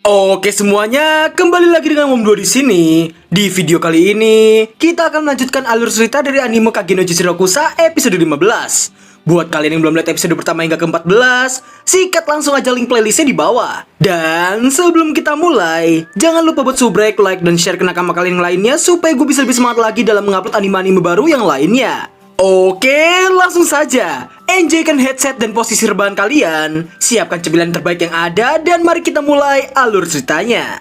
Oke semuanya, kembali lagi dengan Om Duo di sini. Di video kali ini, kita akan melanjutkan alur cerita dari anime Kage no Jichirokusa episode 15. Buat kalian yang belum lihat episode pertama hingga ke-14, sikat langsung aja link playlistnya di bawah. Dan sebelum kita mulai, jangan lupa buat subrek, like, dan share ke nakama kalian yang lainnya supaya gue bisa lebih semangat lagi dalam mengupload anime-anime baru yang lainnya. Oke, langsung saja. Enjoykan headset dan posisi rebahan kalian. Siapkan cemilan terbaik yang ada dan mari kita mulai alur ceritanya.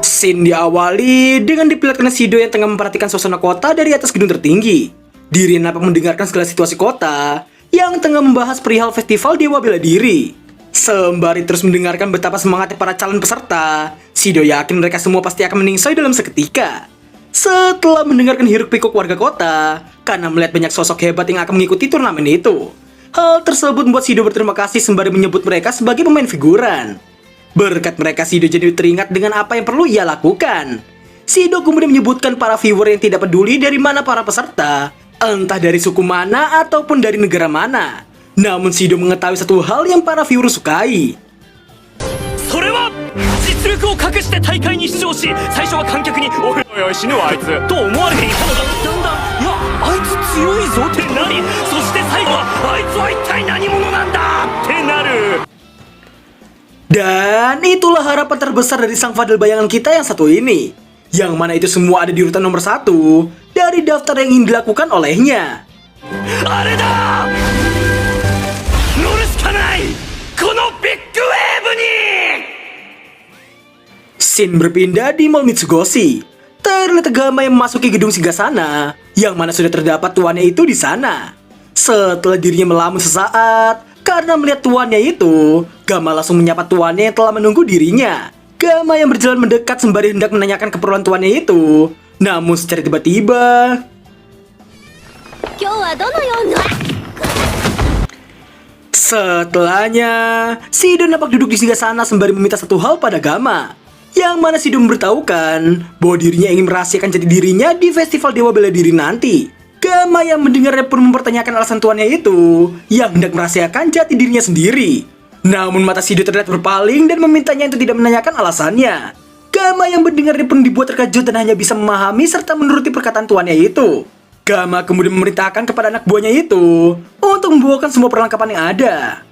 Scene diawali dengan diperlihatkan Shido yang tengah memperhatikan suasana kota dari atas gedung tertinggi. Dirinya nampak mendengarkan segala situasi kota yang tengah membahas perihal festival Dewa Bela Diri. Sembari terus mendengarkan betapa semangatnya para calon peserta, Shido yakin mereka semua pasti akan meningsoi dalam seketika. Setelah mendengarkan hiruk pikuk warga kota, karena melihat banyak sosok hebat yang akan mengikuti turnamen itu. Hal tersebut membuat Shido berterima kasih sembari menyebut mereka sebagai pemain figuran. Berkat mereka, Shido jadi teringat dengan apa yang perlu ia lakukan. Shido kemudian menyebutkan para viewer yang tidak peduli dari mana para peserta, entah dari suku mana ataupun dari negara mana. Namun Shido mengetahui satu hal yang para viewer sukai. Dan itulah harapan terbesar dari sang fadil bayangan kita yang satu ini, yang mana itu semua ada di urutan nomor 1 dari daftar yang ingin dilakukan olehnya. Scene berpindah di Mall Mitsugoshi. Terlihat Gama yang memasuki gedung Singgasana, yang mana sudah terdapat tuannya itu di sana. Setelah dirinya melamun sesaat, karena melihat tuannya itu, Gama langsung menyapa tuannya yang telah menunggu dirinya. Gama yang berjalan mendekat sembari hendak menanyakan keperluan tuannya itu. Namun secara tiba-tiba, setelahnya, Shido nampak duduk di Singgasana sembari meminta satu hal pada Gama. Yang mana Shido memberitahukan bahwa dirinya ingin merahasiakan jati dirinya di festival Dewa Bela Diri nanti. Gama yang mendengarnya pun mempertanyakan alasan tuannya itu yang hendak merahasiakan jati dirinya sendiri. Namun mata Shido terlihat berpaling dan memintanya untuk tidak menanyakan alasannya. Gama yang mendengarnya pun dibuat terkejut dan hanya bisa memahami serta menuruti perkataan tuannya itu. Gama kemudian memerintahkan kepada anak buahnya itu untuk membawakan semua perlengkapan yang ada.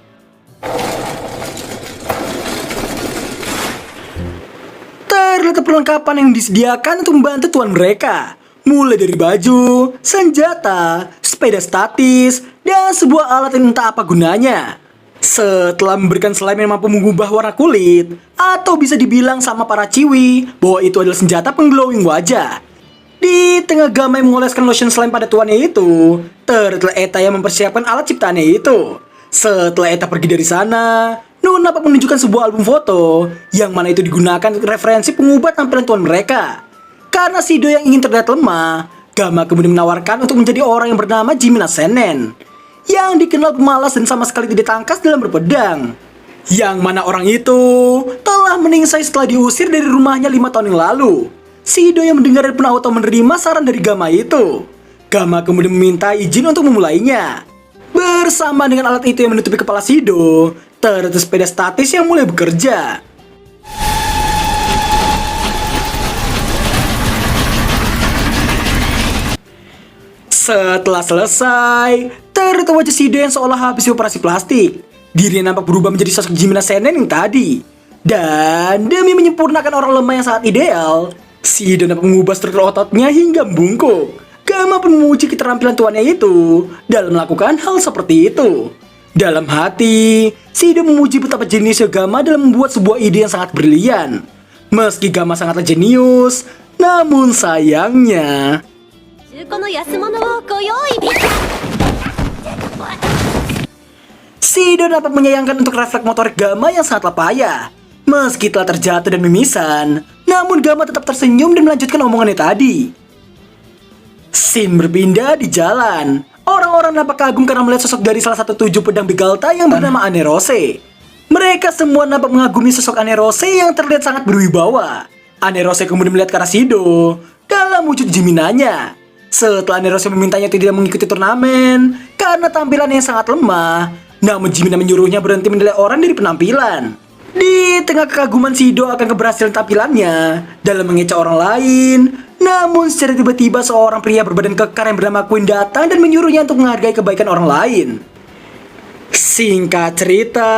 Terlihat perlengkapan yang disediakan untuk membantu tuan mereka, mulai dari baju, senjata, sepeda statis, dan sebuah alat yang entah apa gunanya. Setelah memberikan slime yang mampu mengubah warna kulit, atau bisa dibilang sama para ciwi bahwa itu adalah senjata pengglowing wajah. Di tengah Gama yang mengoleskan lotion slime pada tuannya itu, terlihat Eta yang mempersiapkan alat ciptaannya itu. Setelah Eta pergi dari sana, Nun nampak menunjukkan sebuah album foto yang mana itu digunakan untuk referensi pengubah tampilan tuan mereka. Karena Shido yang ingin terlihat lemah, Gama kemudian menawarkan untuk menjadi orang yang bernama Jimina Senen, yang dikenal pemalas dan sama sekali tidak tangkas dalam berpedang. Yang mana orang itu telah meningsai setelah diusir dari rumahnya 5 tahun yang lalu. Shido yang mendengar pun auto menerima saran dari Gama itu. Gama kemudian meminta izin untuk memulainya. Bersama dengan alat itu yang menutupi kepala Shido, terlihat sepeda statis yang mulai bekerja. Setelah selesai, terlihat wajah Shido yang seolah habis operasi plastik. Dirinya nampak berubah menjadi sosok Jimina Senen yang tadi. Dan demi menyempurnakan orang lemah yang sangat ideal, Shido nampak mengubah struktur ototnya hingga membungkuk. Gama pun memuji keterampilan tuannya itu dalam melakukan hal seperti itu. Dalam hati, Shido memuji betapa jeniusnya Gama dalam membuat sebuah ide yang sangat brilian. Meski Gama sangatlah jenius, namun sayangnya Shido dapat menyayangkan untuk refleks motorik Gama yang sangatlah payah. Meski telah terjatuh dan mimisan, namun Gama tetap tersenyum dan melanjutkan omongannya tadi. Scene berpindah di jalan. Orang-orang nampak kagum karena melihat sosok dari salah satu 7 pedang Begalta yang bernama Anerose. Mereka semua nampak mengagumi sosok Anerose yang terlihat sangat berwibawa. Anerose kemudian melihat ke arah Shido dalam wujud Jiminanya. Setelah Nerose memintanya tidak mengikuti turnamen karena tampilannya yang sangat lemah, namun Jimina menyuruhnya berhenti menilai orang dari penampilan. Di tengah kekaguman Shido akan keberhasilan tampilannya dalam mengecoh orang lain, namun secara tiba-tiba seorang pria berbadan kekar yang bernama Queen datang dan menyuruhnya untuk menghargai kebaikan orang lain. Singkat cerita,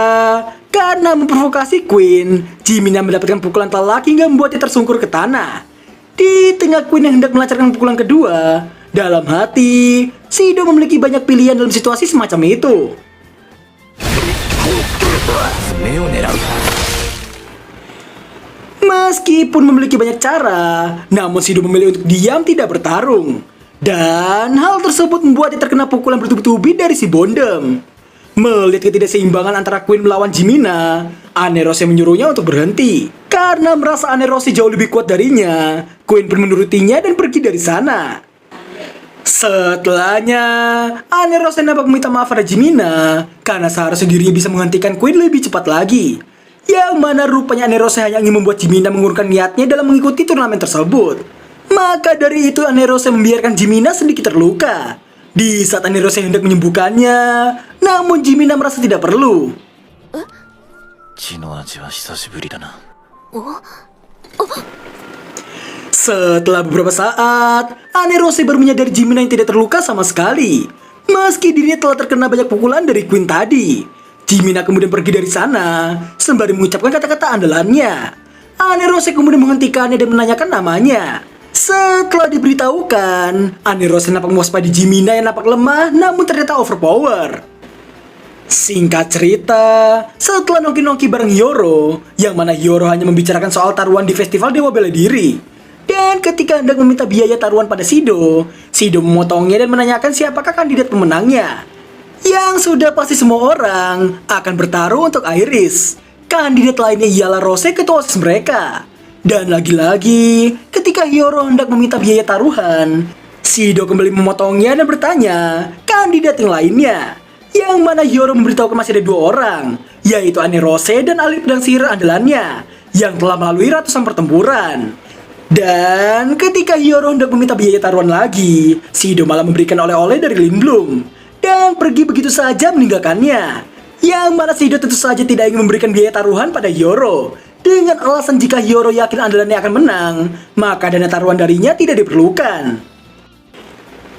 karena memprovokasi Queen, Jimina mendapatkan pukulan telak hingga membuatnya tersungkur ke tanah. Di tengah Queen yang hendak melancarkan pukulan kedua, dalam hati, Shido memiliki banyak pilihan dalam situasi semacam itu. Meskipun memiliki banyak cara, namun Shido memilih untuk diam tidak bertarung. Dan hal tersebut membuatnya terkena pukulan bertubi-tubi dari si Bondem. Melihat ketidakseimbangan antara Queen melawan Jimina, Anerose menyuruhnya untuk berhenti. Karena merasa Anerose jauh lebih kuat darinya, Queen pun menurutinya dan pergi dari sana. Setelahnya, Anerose nampak meminta maaf pada Jimina karena seharusnya dirinya bisa menghentikan Queen lebih cepat lagi. Yang mana rupanya Anerose hanya ingin membuat Jimina mengurungkan niatnya dalam mengikuti turnamen tersebut. Maka dari itu Anerose membiarkan Jimina sedikit terluka. Di saat Anerose hendak menyembuhkannya, namun Jimina merasa tidak perlu. Setelah beberapa saat, Anerose baru menyadari Jimina yang tidak terluka sama sekali. Meski dirinya telah terkena banyak pukulan dari Queen tadi. Jimina kemudian pergi dari sana, sembari mengucapkan kata-kata andalannya. Anerose kemudian menghentikannya dan menanyakan namanya. Setelah diberitahukan, Anerose nampak mewaspadai Jimina yang nampak lemah namun ternyata overpower. Singkat cerita, setelah nongki-nongki bareng Hyoro, yang mana Hyoro hanya membicarakan soal taruhan di festival Dewa Bela Diri. Dan ketika hendak meminta biaya taruhan pada Shido, Shido memotongnya dan menanyakan siapakah kandidat pemenangnya. Yang sudah pasti semua orang akan bertaruh untuk Iris. Kandidat lainnya ialah Rose, ketua OSIS mereka. Dan lagi-lagi, ketika Hyoro hendak meminta biaya taruhan, Shido kembali memotongnya dan bertanya kandidat yang lainnya. Yang mana Hyoro memberitahukan masih ada 2 orang, yaitu Anerose dan ahli pedang sihir andalannya, yang telah melalui ratusan pertempuran. Dan ketika Hyoro hendak meminta biaya taruhan lagi, Shido malah memberikan oleh-oleh dari Lindblum, dan pergi begitu saja meninggalkannya. Yang mana Shido tentu saja tidak ingin memberikan biaya taruhan pada Hyoro, dengan alasan jika Hyoro yakin andalannya akan menang, maka dana taruhan darinya tidak diperlukan.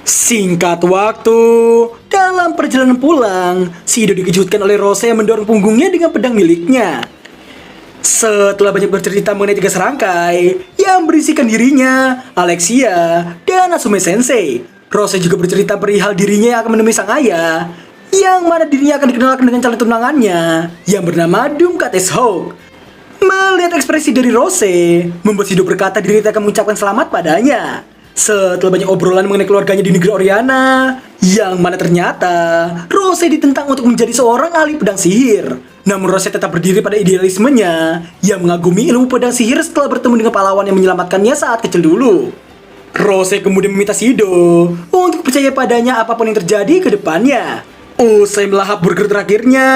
Singkat waktu, dalam perjalanan pulang, Shido dikejutkan oleh Rose yang mendorong punggungnya dengan pedang miliknya. Setelah banyak bercerita mengenai 3 serangkai yang berisikan dirinya, Alexia, dan Natsume Sensei, Rose juga bercerita perihal dirinya yang akan menemui sang ayah, yang mana dirinya akan dikenalkan dengan calon tunangannya yang bernama Doomcat Hawk. Melihat ekspresi dari Rose, membuat Shido berkata dirinya akan mengucapkan selamat padanya. Setelah banyak obrolan mengenai keluarganya di negeri Oriana, yang mana ternyata Rose ditentang untuk menjadi seorang ahli pedang sihir. Namun Rose tetap berdiri pada idealismenya yang mengagumi ilmu pedang sihir setelah bertemu dengan pahlawan yang menyelamatkannya saat kecil dulu. Rose kemudian meminta Shido untuk percaya padanya apapun yang terjadi ke depannya. Usai melahap burger terakhirnya,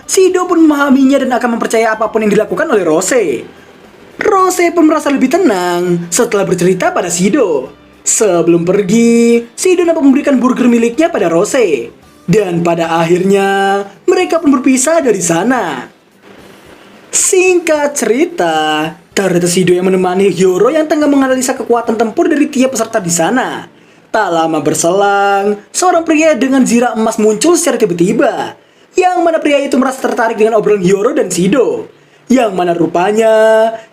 Shido pun memahaminya dan akan mempercaya apapun yang dilakukan oleh Rose. Rose pun merasa lebih tenang setelah bercerita pada Shido. Sebelum pergi, Shido dapat memberikan burger miliknya pada Rose. Dan pada akhirnya, mereka pun berpisah dari sana. Singkat cerita, ternyata Shido yang menemani Hyoro yang tengah menganalisa kekuatan tempur dari tiap peserta di sana. Tak lama berselang, seorang pria dengan zirah emas muncul secara tiba-tiba. Yang mana pria itu merasa tertarik dengan obrolan Hyoro dan Shido. Yang mana rupanya,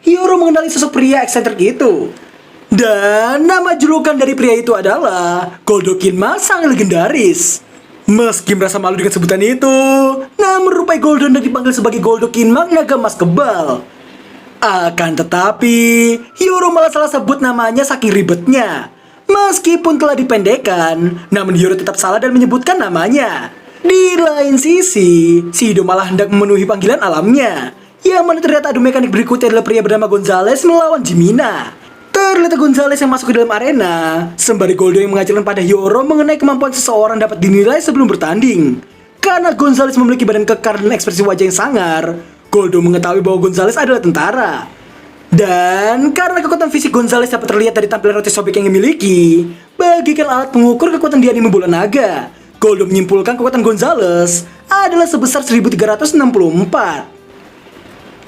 Hyoro mengenali sosok pria eksentrik itu. Dan nama julukan dari pria itu adalah Goldokinma sang legendaris. Meski merasa malu dengan sebutan itu, namun rupanya Goldo hendak dipanggil sebagai Goldokinma naga emas kebal. Akan tetapi, Hyoro malah salah sebut namanya saking ribetnya. Meskipun telah dipendekkan, namun Hyoro tetap salah dan menyebutkan namanya. Di lain sisi, Shido malah hendak memenuhi panggilan alamnya. Yang mana ternyata adu mekanik berikutnya adalah pria bernama Gonzales melawan Jimina. Ternyata Gonzales yang masuk ke dalam arena, sembari Goldo yang mengajarkan pada Hyoro mengenai kemampuan seseorang dapat dinilai sebelum bertanding. Karena Gonzales memiliki badan kekar dan ekspresi wajah yang sangar, Goldo mengetahui bahwa Gonzales adalah tentara. Dan karena kekuatan fisik Gonzales dapat terlihat dari tampilan roti sobek yang dimiliki, bagikan alat pengukur kekuatan di anime bola naga, Goldo menyimpulkan kekuatan Gonzales adalah sebesar 1364.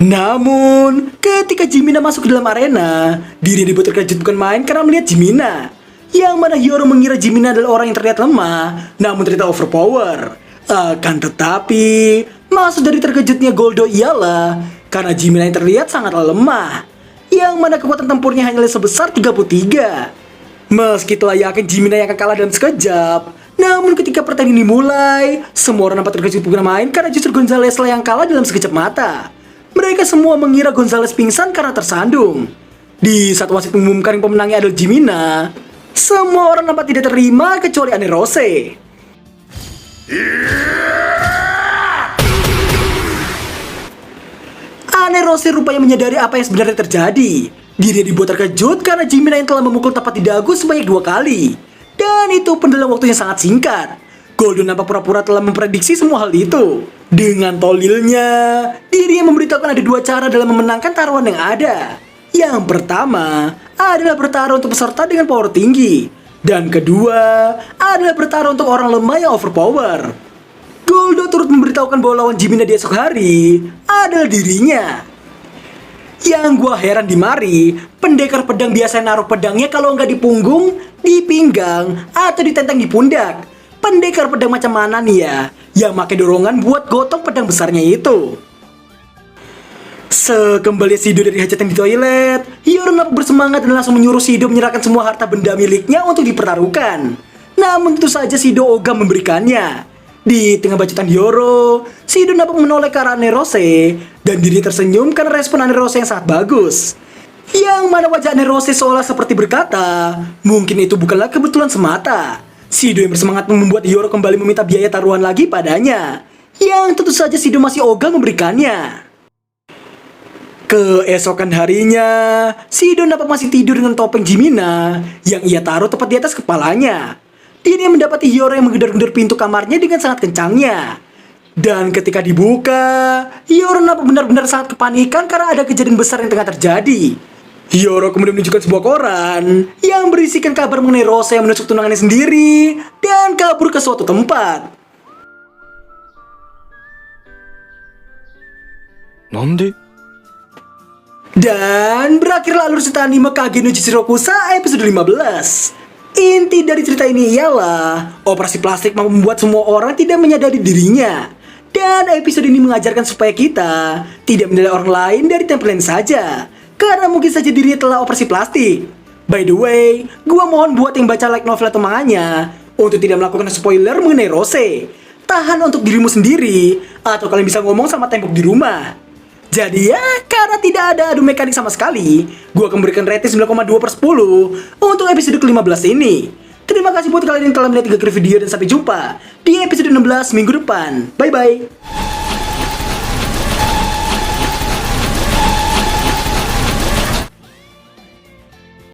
Namun, ketika Jimina masuk ke dalam arena, dirinya dibuat terkejut bukan main karena melihat Jimina. Yang mana Hiyoro mengira Jimina adalah orang yang terlihat lemah, namun ternyata overpower. Akan tetapi, maksud dari terkejutnya Goldo ialah karena Jimina yang terlihat sangatlah lemah, yang mana kekuatan tempurnya hanya sebesar 33. Meski telah yakin Jimina yang akan kalah dalam sekejap, namun ketika pertandingan dimulai, semua orang nampak terkejut bukan main karena justru Gonzales lah yang kalah dalam sekejap mata. Mereka semua mengira Gonzales pingsan karena tersandung. Di saat wasit mengumumkan yang pemenangnya adalah Jimina, semua orang nampak tidak terima kecuali Anne Rose. Anne Rose rupanya menyadari apa yang sebenarnya terjadi. Dirinya dibuat terkejut karena Jimina yang telah memukul tepat di dagu sebanyak 2 kali. Dan itu pun dalam waktu yang sangat singkat. Goldo nampak pura-pura telah memprediksi semua hal itu. Dengan tolilnya, dirinya memberitahukan ada 2 cara dalam memenangkan taruhan yang ada. Yang pertama adalah bertaruh untuk peserta dengan power tinggi. Dan kedua adalah bertaruh untuk orang lemah yang overpower. Goldo turut memberitahukan bahwa lawan Jimina di esok hari adalah dirinya. Yang gua heran di mari, pendekar pedang biasanya naruh pedangnya kalau nggak di punggung, di pinggang, atau ditenteng di pundak. Pendekar pedang macam mana nih ya, yang pakai dorongan buat gotong pedang besarnya itu? Sekembali Shido dari hajatan di toilet, Hiyoro nampak bersemangat dan langsung menyuruh Shido menyerahkan semua harta benda miliknya untuk dipertaruhkan. Namun tentu saja Shido ogah memberikannya. Di tengah bacotan Hiyoro, Shido nampak menoleh ke arah Anne Rose dan diri tersenyum karena respon Anne Rose yang sangat bagus. Yang mana wajah Anne Rose seolah seperti berkata, mungkin itu bukanlah kebetulan semata. Shido yang bersemangat membuat Hiyoro kembali meminta biaya taruhan lagi padanya, yang tentu saja Shido masih ogah memberikannya. Keesokan harinya, Shido nampak masih tidur dengan topeng Jimina yang ia taruh tepat di atas kepalanya. Dia mendapati Hiyoro yang menggedor-gedor pintu kamarnya dengan sangat kencangnya. Dan ketika dibuka, Hiyoro nampak benar-benar sangat kepanikan karena ada kejadian besar yang tengah terjadi. Hiyoro kemudian menunjukkan sebuah koran yang berisikan kabar mengenai Rose yang menusuk tunangannya sendiri dan kabur ke suatu tempat. Nande? Dan berakhirlah alur cerita anime Kage no Jichirokusa episode 15. Inti dari cerita ini ialah operasi plastik mampu membuat semua orang tidak menyadari dirinya. Dan episode ini mengajarkan supaya kita tidak menilai orang lain dari tampilan saja, karena mungkin saja dirinya telah operasi plastik. By the way, gua mohon buat yang baca light novel atau manganya untuk tidak melakukan spoiler mengenai Rose. Tahan untuk dirimu sendiri, atau kalian bisa ngomong sama tembok di rumah. Jadi ya, karena tidak ada adu mekanik sama sekali, gua akan memberikan rating 9,2/10 untuk episode ke-15 ini. Terima kasih buat kalian yang telah melihat 3 kali video dan sampai jumpa di episode 16 minggu depan. Bye-bye.